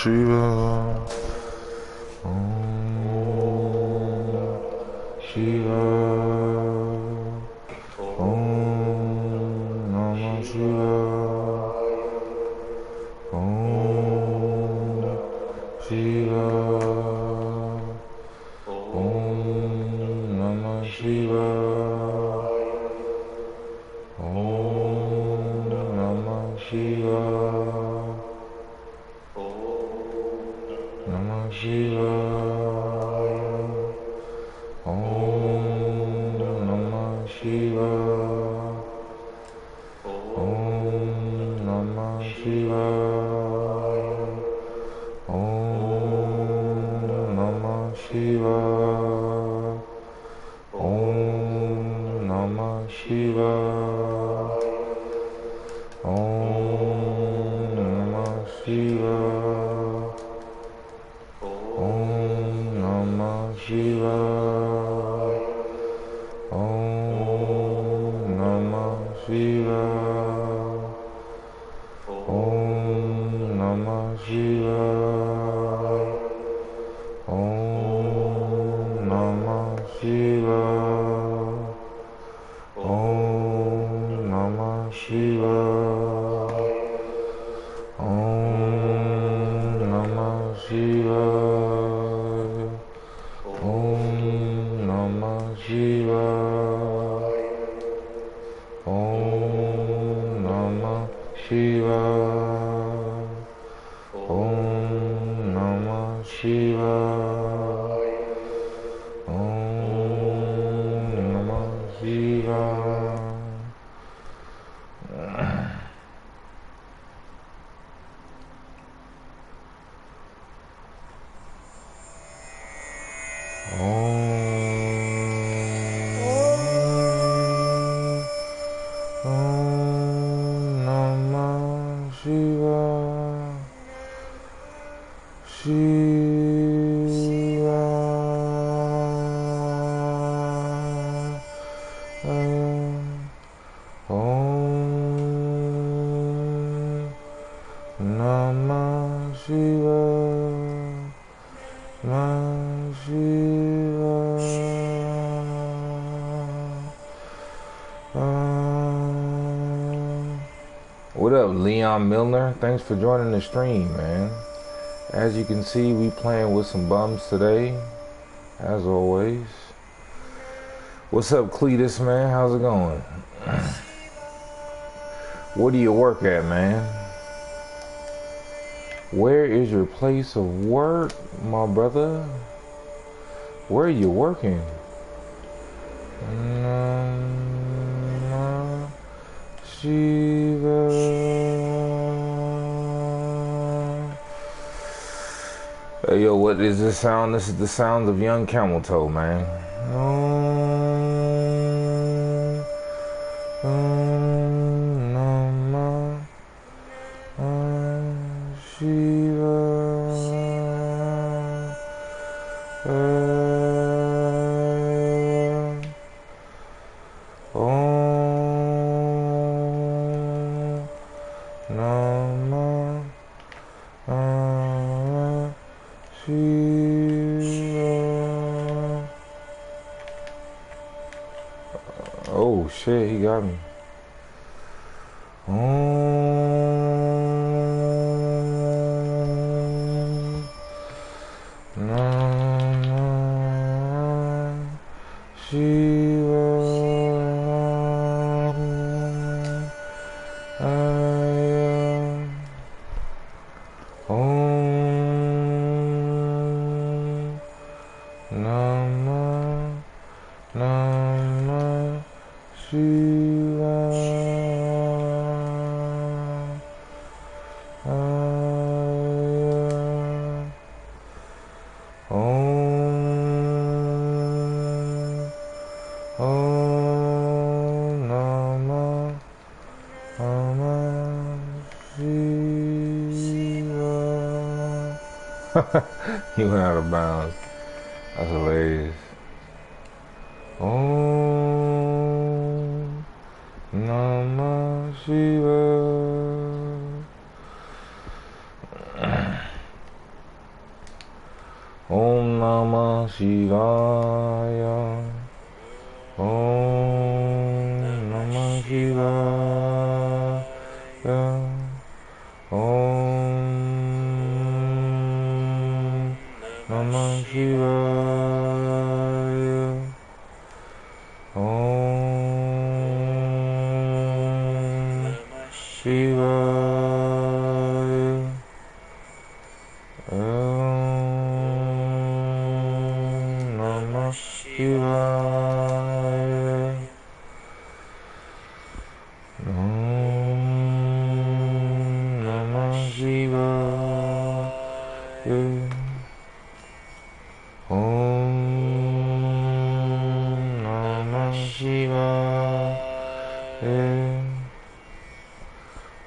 Shiva. Shiva. Om Namah Shivaya. Om Shiva. Om Namah Shivaya. Om Namah Shivaya. Namah Shivaya. Om Namah Shivaya. Om Namah Shivaya. Om Namah Shivaya. Om Namah Shivaya. Om Namah Shivaya. Om Namah Shivaya. Om Namah Shivaya. Om Namah Shivaya. Om Namah Shivaya. Om Namah Shivaya. Om Namah Shivaya. Om Namah Shivaya. Om Namah Shivaya. Om Namah Shivaya. Om Namah Shivaya. Om Namah Shivaya. Shiva. Om Namah Shivaya. Namah Shivaya. What up, Leon Milner? Thanks for joining the stream, man. As you can see, we playing with some bums today, as always. What's up, Cletus, man? How's it going? What do you work at, man? Where is your place of work, my brother? Where are you working? Namah Shivaya. Hey, yo, what is this sound? This is the sounds of young camel toe, man. Namah Shivaya. Om Namah Shivaya. Oh shit, he got me. Om Namah Shivaya. Om Namah Shivaya. He went out of bounds. That's hilarious. Om Namah Shivaya. Om Namah Shivaya. Om Namah Shivaya. Om Namah Shivaya. Om Shivaya. Om Namah Shivaya. Om Namah Shivaya. Om Namah Shivaya.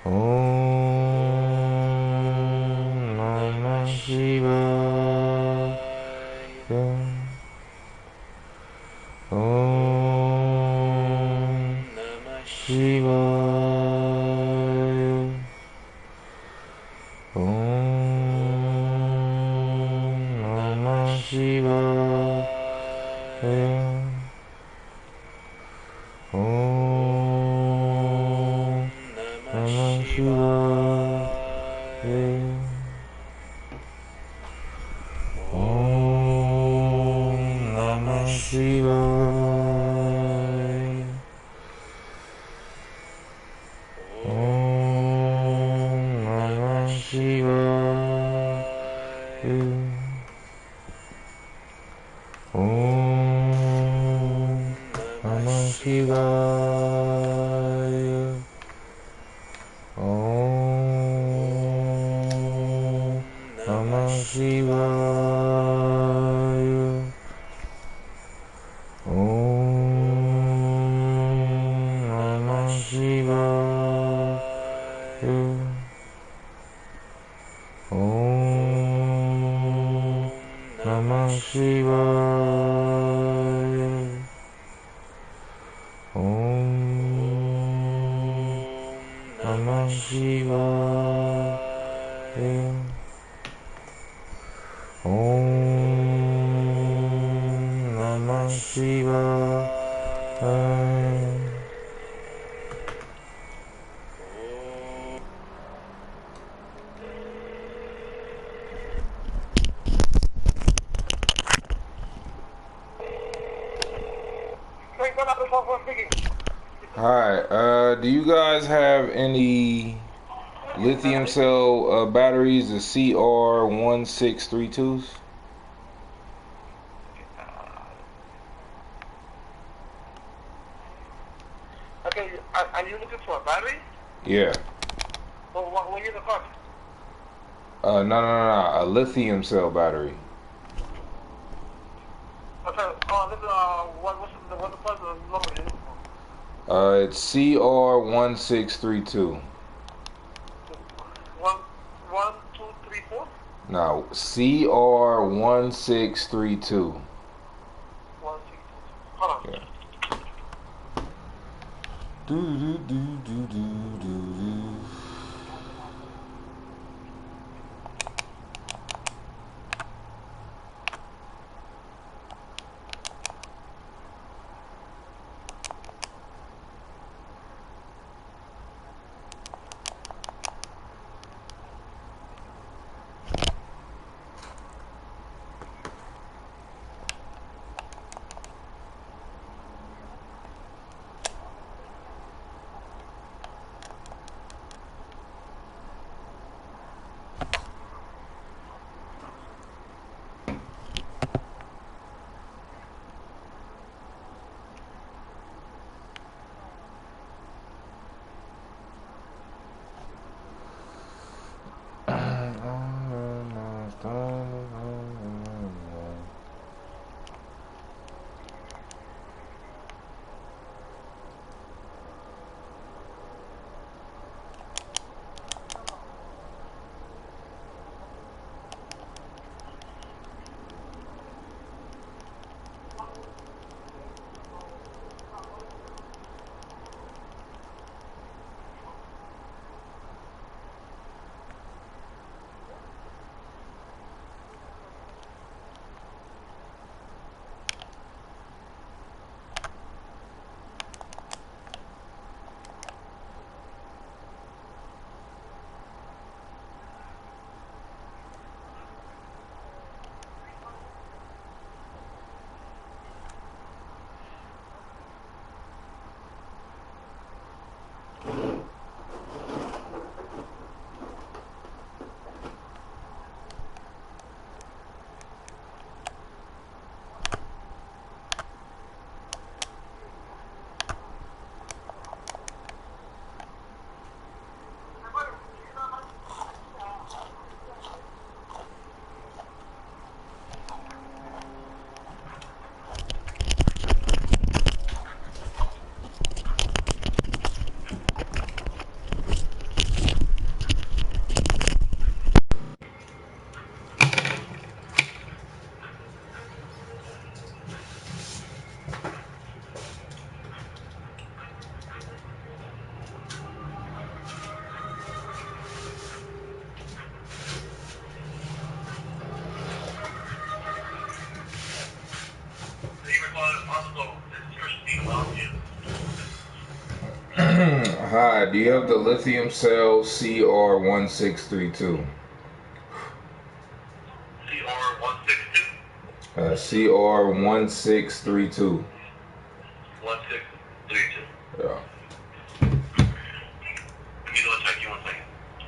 Om Namah Shivaya. Om Namah Shivaya. Om Namah Shivaya. Om Namah Shivaya. Om Namah Shivaya. Om Namah Shivaya. Om Namah Shivaya. Om Namah Shivaya. Om Namah Shivaya. Om Namah Shivaya. Om Namah Shivaya. Om Namah Shivaya. Hi, do you guys have any lithium cell batteries, the CR1632s? Okay, are you looking for a battery? Yeah. Well, what is the cost? No, a lithium cell battery. Okay, what's the price of the number you're looking for? It's CR1632. 1234? No, CR1632. 162. Hold on. Yeah. Do do do do do do do. Also, it's Christine Longview. Hi, do you have the lithium cell CR1632? CR162? CR1632. 1632. Yeah. Let me go check you one second.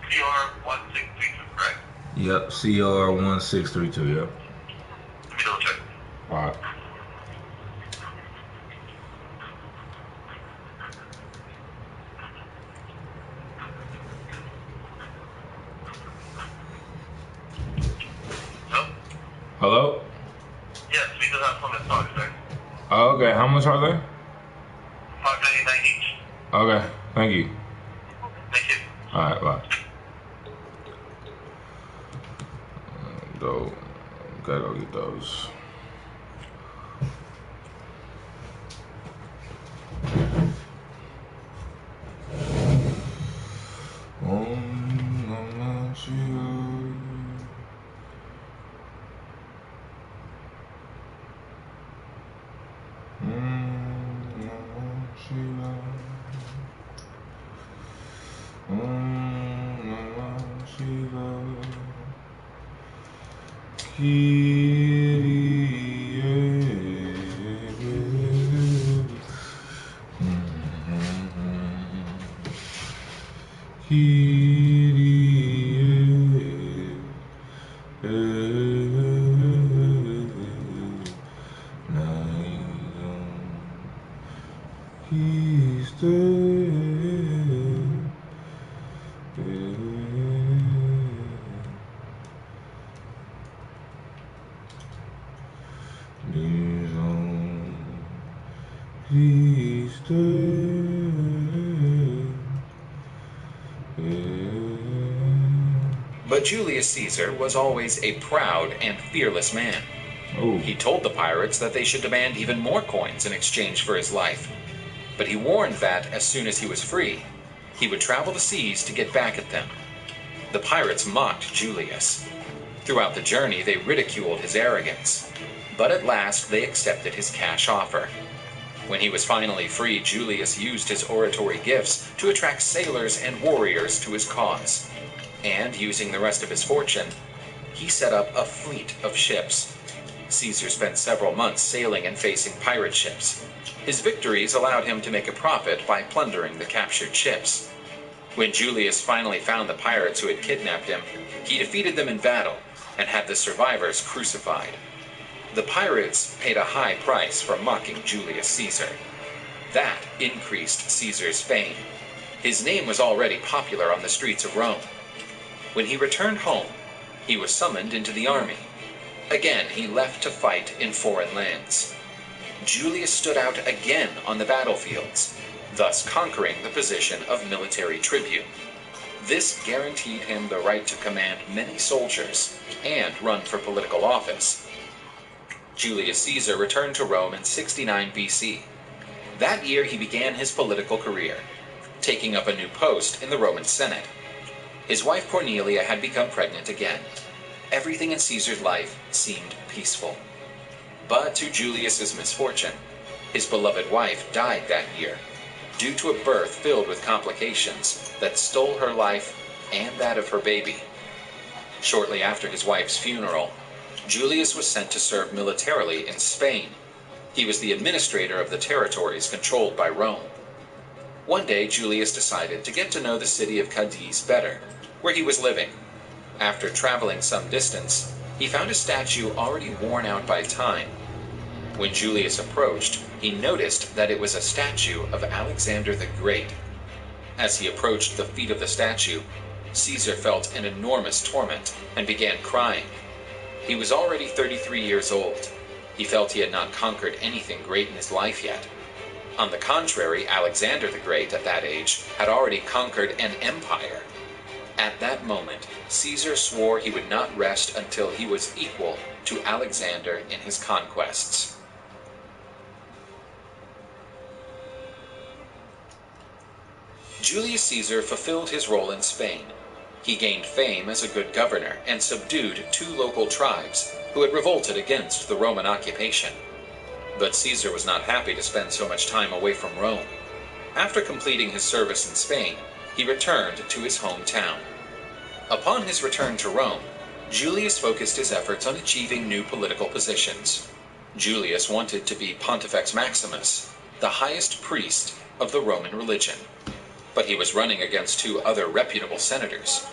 CR1632, correct? Yep, CR1632, yep. Let me go check. Alright. Hello? Hello? Yes, we do have some in stock, sir. Oh, okay, how much are they? $5.99 each. Okay, thank you. Thank you. Alright, bye. Dope. Gotta go get those. But Julius Caesar was always a proud and fearless man. Ooh. He told the pirates that they should demand even more coins in exchange for his life. But he warned that, as soon as he was free, he would travel the seas to get back at them. The pirates mocked Julius. Throughout the journey, they ridiculed his arrogance. But at last, they accepted his cash offer. When he was finally free, Julius used his oratory gifts to attract sailors and warriors to his cause. And, using the rest of his fortune, he set up a fleet of ships. Caesar spent several months sailing and facing pirate ships. His victories allowed him to make a profit by plundering the captured ships. When Julius finally found the pirates who had kidnapped him, he defeated them in battle and had the survivors crucified. The pirates paid a high price for mocking Julius Caesar. That increased Caesar's fame. His name was already popular on the streets of Rome. When he returned home, he was summoned into the army. Again, he left to fight in foreign lands. Julius stood out again on the battlefields, thus conquering the position of military tribune. This guaranteed him the right to command many soldiers and run for political office. Julius Caesar returned to Rome in 69 BC. That year he began his political career, taking up a new post in the Roman Senate. His wife Cornelia had become pregnant again. Everything in Caesar's life seemed peaceful. But to Julius's misfortune, his beloved wife died that year, due to a birth filled with complications that stole her life and that of her baby. Shortly after his wife's funeral, Julius was sent to serve militarily in Spain. He was the administrator of the territories controlled by Rome. One day, Julius decided to get to know the city of Cadiz better, where he was living. After traveling some distance, he found a statue already worn out by time. When Julius approached, he noticed that it was a statue of Alexander the Great. As he approached the feet of the statue, Caesar felt an enormous torment and began crying. He was already 33 years old. He felt he had not conquered anything great in his life yet. On the contrary, Alexander the Great, at that age, had already conquered an empire. At that moment, Caesar swore he would not rest until he was equal to Alexander in his conquests. Julius Caesar fulfilled his role in Spain. He gained fame as a good governor and subdued 2 local tribes who had revolted against the Roman occupation. But Caesar was not happy to spend so much time away from Rome. After completing his service in Spain, he returned to his hometown. Upon his return to Rome, Julius focused his efforts on achieving new political positions. Julius wanted to be Pontifex Maximus, the highest priest of the Roman religion. But he was running against two other reputable senators.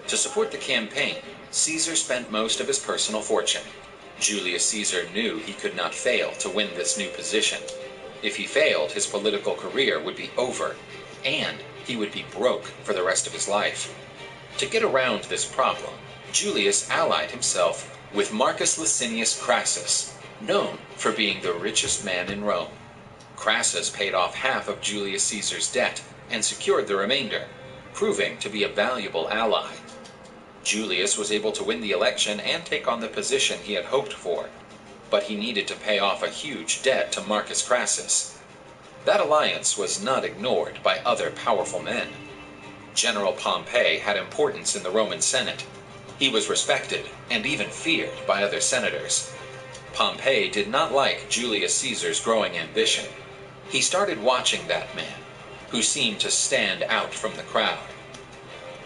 To support the campaign, Caesar spent most of his personal fortune. Julius Caesar knew he could not fail to win this new position. If he failed, his political career would be over, and he would be broke for the rest of his life. To get around this problem, Julius allied himself with Marcus Licinius Crassus, known for being the richest man in Rome. Crassus paid off half of Julius Caesar's debt and secured the remainder, proving to be a valuable ally. Julius was able to win the election and take on the position he had hoped for, but he needed to pay off a huge debt to Marcus Crassus. That alliance was not ignored by other powerful men. General Pompey had importance in the Roman Senate. He was respected and even feared by other senators. Pompey did not like Julius Caesar's growing ambition. He started watching that man, who seemed to stand out from the crowd.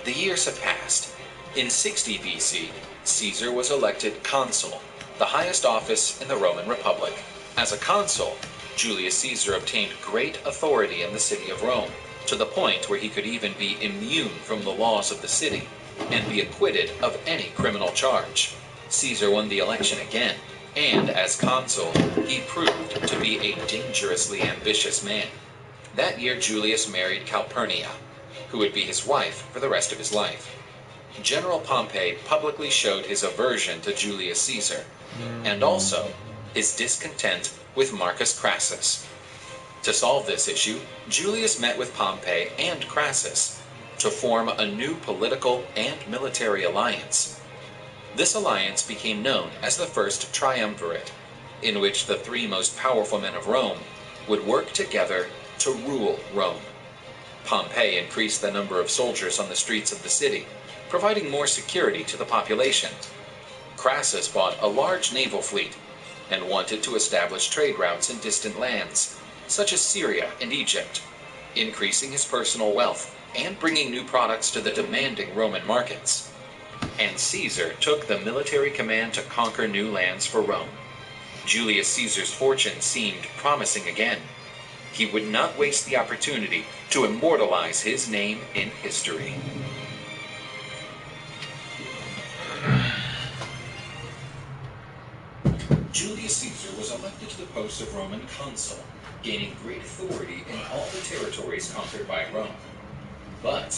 The years have passed. In 60 BC, Caesar was elected consul, the highest office in the Roman Republic. As a consul, Julius Caesar obtained great authority in the city of Rome, to the point where he could even be immune from the laws of the city and be acquitted of any criminal charge. Caesar won the election again, and as consul, he proved to be a dangerously ambitious man. That year, Julius married Calpurnia, who would be his wife for the rest of his life. General Pompey publicly showed his aversion to Julius Caesar, and also his discontent with Marcus Crassus. To solve this issue, Julius met with Pompey and Crassus to form a new political and military alliance. This alliance became known as the First Triumvirate, in which the three most powerful men of Rome would work together to rule Rome. Pompey increased the number of soldiers on the streets of the city, providing more security to the population. Crassus bought a large naval fleet and wanted to establish trade routes in distant lands, such as Syria and Egypt, increasing his personal wealth and bringing new products to the demanding Roman markets. And Caesar took the military command to conquer new lands for Rome. Julius Caesar's fortune seemed promising again. He would not waste the opportunity to immortalize his name in history. Julius Caesar was elected to the post of Roman consul, gaining great authority in all the territories conquered by Rome. But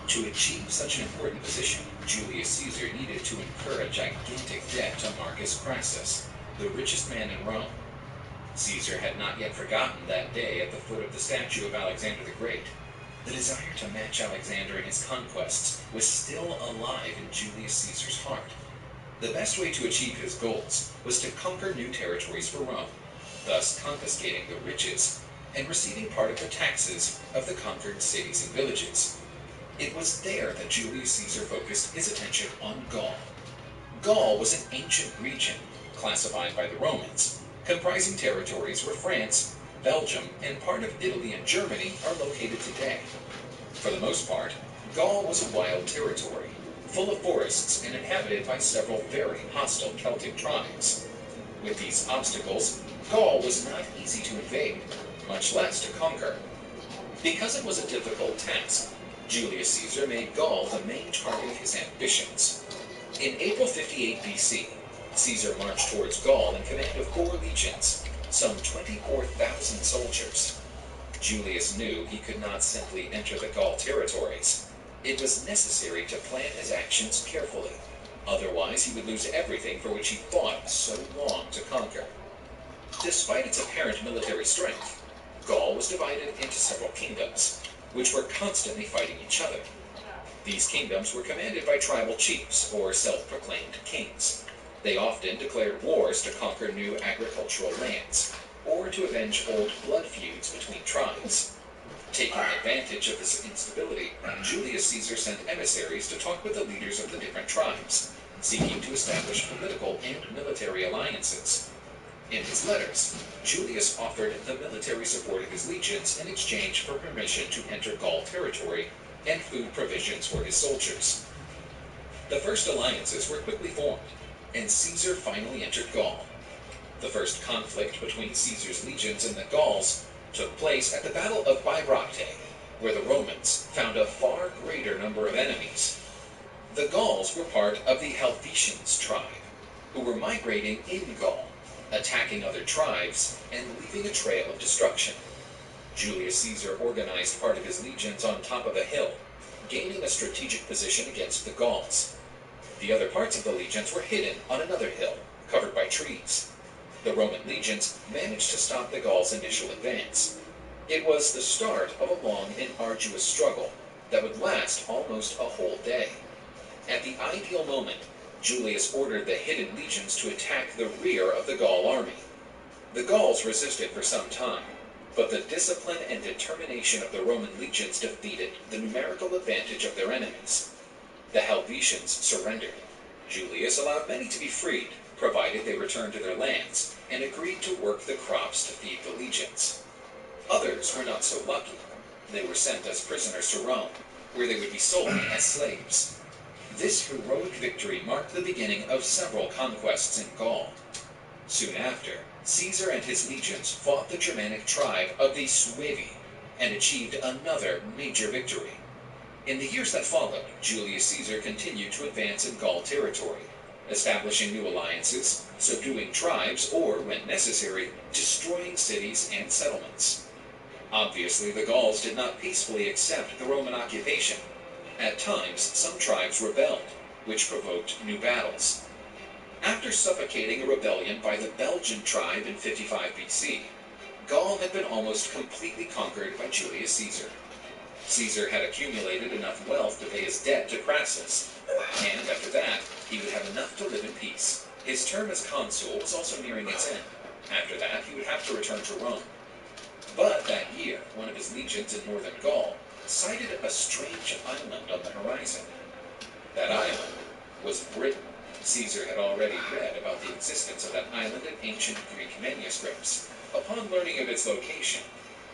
to achieve such an important position, Julius Caesar needed to incur a gigantic debt to Marcus Crassus, the richest man in Rome. Caesar had not yet forgotten that day at the foot of the statue of Alexander the Great. The desire to match Alexander in his conquests was still alive in Julius Caesar's heart. The best way to achieve his goals was to conquer new territories for Rome, thus confiscating the riches and receiving part of the taxes of the conquered cities and villages. It was there that Julius Caesar focused his attention on Gaul. Gaul was an ancient region, classified by the Romans, comprising territories where France, Belgium, and part of Italy and Germany are located today. For the most part, Gaul was a wild territory, full of forests and inhabited by several very hostile Celtic tribes. With these obstacles, Gaul was not easy to invade, much less to conquer. Because it was a difficult task, Julius Caesar made Gaul the main target of his ambitions. In April 58 BC, Caesar marched towards Gaul in command of 4 legions, some 24,000 soldiers. Julius knew he could not simply enter the Gaul territories. It was necessary to plan his actions carefully. Otherwise, he would lose everything for which he fought so long to conquer. Despite its apparent military strength, Gaul was divided into several kingdoms, which were constantly fighting each other. These kingdoms were commanded by tribal chiefs, or self-proclaimed kings. They often declared wars to conquer new agricultural lands, or to avenge old blood feuds between tribes. Taking advantage of this instability, Julius Caesar sent emissaries to talk with the leaders of the different tribes, seeking to establish political and military alliances. In his letters, Julius offered the military support of his legions in exchange for permission to enter Gaul territory and food provisions for his soldiers. The first alliances were quickly formed, and Caesar finally entered Gaul. The first conflict between Caesar's legions and the Gauls took place at the Battle of Bibracte, where the Romans found a far greater number of enemies. The Gauls were part of the Helvetians tribe, who were migrating in Gaul, attacking other tribes and leaving a trail of destruction. Julius Caesar organized part of his legions on top of a hill, gaining a strategic position against the Gauls. The other parts of the legions were hidden on another hill, covered by trees. The Roman legions managed to stop the Gauls' initial advance. It was the start of a long and arduous struggle that would last almost a whole day. At the ideal moment, Julius ordered the hidden legions to attack the rear of the Gaul army. The Gauls resisted for some time, but the discipline and determination of the Roman legions defeated the numerical advantage of their enemies. The Helvetians surrendered. Julius allowed many to be freed, provided they returned to their lands, and agreed to work the crops to feed the legions. Others were not so lucky. They were sent as prisoners to Rome, where they would be sold as slaves. This heroic victory marked the beginning of several conquests in Gaul. Soon after, Caesar and his legions fought the Germanic tribe of the Suevi and achieved another major victory. In the years that followed, Julius Caesar continued to advance in Gaul territory, establishing new alliances, subduing tribes, or, when necessary, destroying cities and settlements. Obviously, the Gauls did not peacefully accept the Roman occupation. At times, some tribes rebelled, which provoked new battles. After suffocating a rebellion by the Belgian tribe in 55 BC, Gaul had been almost completely conquered by Julius Caesar. Caesar had accumulated enough wealth to pay his debt to Crassus, and after that, he would have enough to live in peace. His term as consul was also nearing its end. After that, he would have to return to Rome. But that year, one of his legions in northern Gaul sighted a strange island on the horizon. That island was Britain. Caesar had already read about the existence of that island in ancient Greek manuscripts. Upon learning of its location,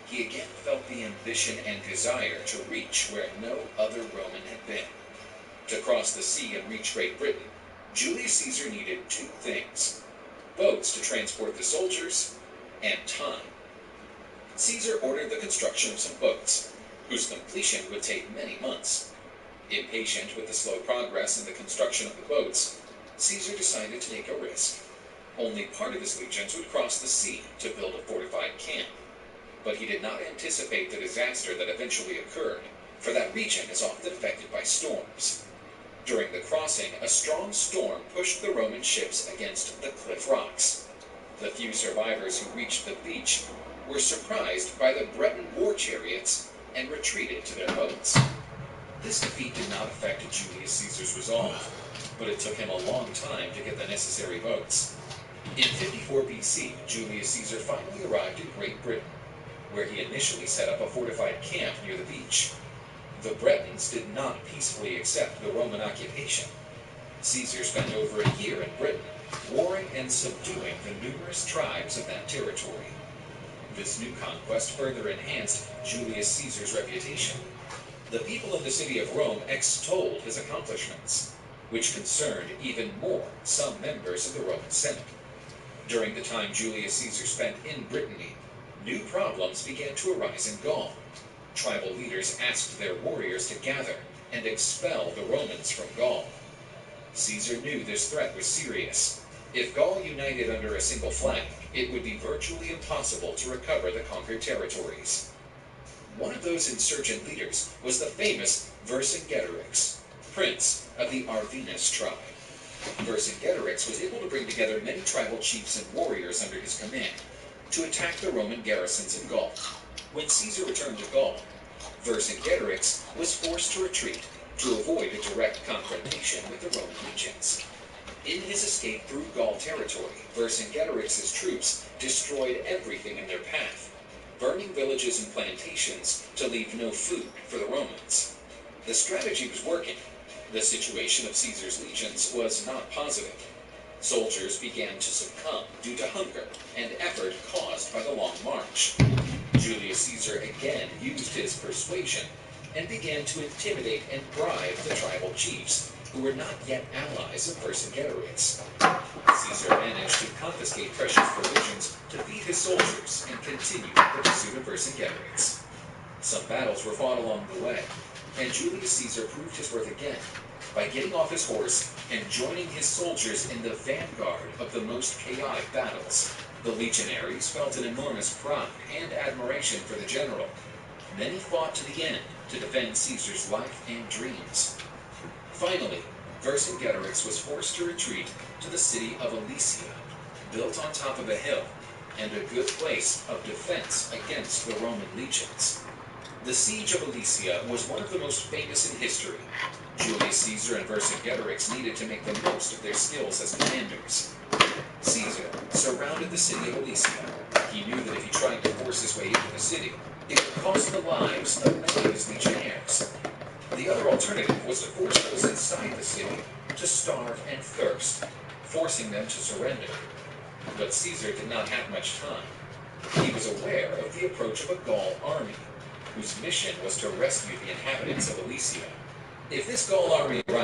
he again felt the ambition and desire to reach where no other Roman had been. To cross the sea and reach Great Britain, Julius Caesar needed two things: boats to transport the soldiers, and time. Caesar ordered the construction of some boats, whose completion would take many months. Impatient with the slow progress in the construction of the boats, Caesar decided to take a risk. Only part of his legions would cross the sea to build a fortified camp. But he did not anticipate the disaster that eventually occurred, for that region is often affected by storms. During the crossing, a strong storm pushed the Roman ships against the cliff rocks. The few survivors who reached the beach were surprised by the Breton war chariots and retreated to their boats. This defeat did not affect Julius Caesar's resolve, but it took him a long time to get the necessary boats. In 54 BC, Julius Caesar finally arrived in Great Britain, where he initially set up a fortified camp near the beach. The Bretons did not peacefully accept the Roman occupation. Caesar spent over a year in Britain, warring and subduing the numerous tribes of that territory. This new conquest further enhanced Julius Caesar's reputation. The people in the city of Rome extolled his accomplishments, which concerned even more some members of the Roman Senate. During the time Julius Caesar spent in Brittany, new problems began to arise in Gaul. Tribal leaders asked their warriors to gather and expel the Romans from Gaul. Caesar knew this threat was serious. If Gaul united under a single flag, it would be virtually impossible to recover the conquered territories. One of those insurgent leaders was the famous Vercingetorix, prince of the Arvinus tribe. Vercingetorix was able to bring together many tribal chiefs and warriors under his command to attack the Roman garrisons in Gaul. When Caesar returned to Gaul, Vercingetorix was forced to retreat to avoid a direct confrontation with the Roman legions. In his escape through Gaul territory, Vercingetorix's troops destroyed everything in their path, burning villages and plantations to leave no food for the Romans. The strategy was working. The situation of Caesar's legions was not positive. Soldiers began to succumb due to hunger and effort caused by the long march. Julius Caesar again used his persuasion and began to intimidate and bribe the tribal chiefs, who were not yet allies of Vercingetorix. Caesar managed to confiscate precious provisions to feed his soldiers and continue the pursuit of Vercingetorix. Some battles were fought along the way, and Julius Caesar proved his worth again by getting off his horse and joining his soldiers in the vanguard of the most chaotic battles. The legionaries felt an enormous pride and admiration for the general. Many fought to the end to defend Caesar's life and dreams. Finally, Vercingetorix was forced to retreat to the city of Alesia, built on top of a hill and a good place of defense against the Roman legions. The siege of Alesia was one of the most famous in history. Julius Caesar and Vercingetorix needed to make the most of their skills as commanders. Caesar surrounded the city of Alesia. He knew that if he tried to force his way into the city, it would cost the lives of many of his legionnaires. The other alternative was to force those inside the city to starve and thirst, forcing them to surrender. But Caesar did not have much time. He was aware of the approach of a Gaul army, whose mission was to rescue the inhabitants of Alesia. If this Gaul army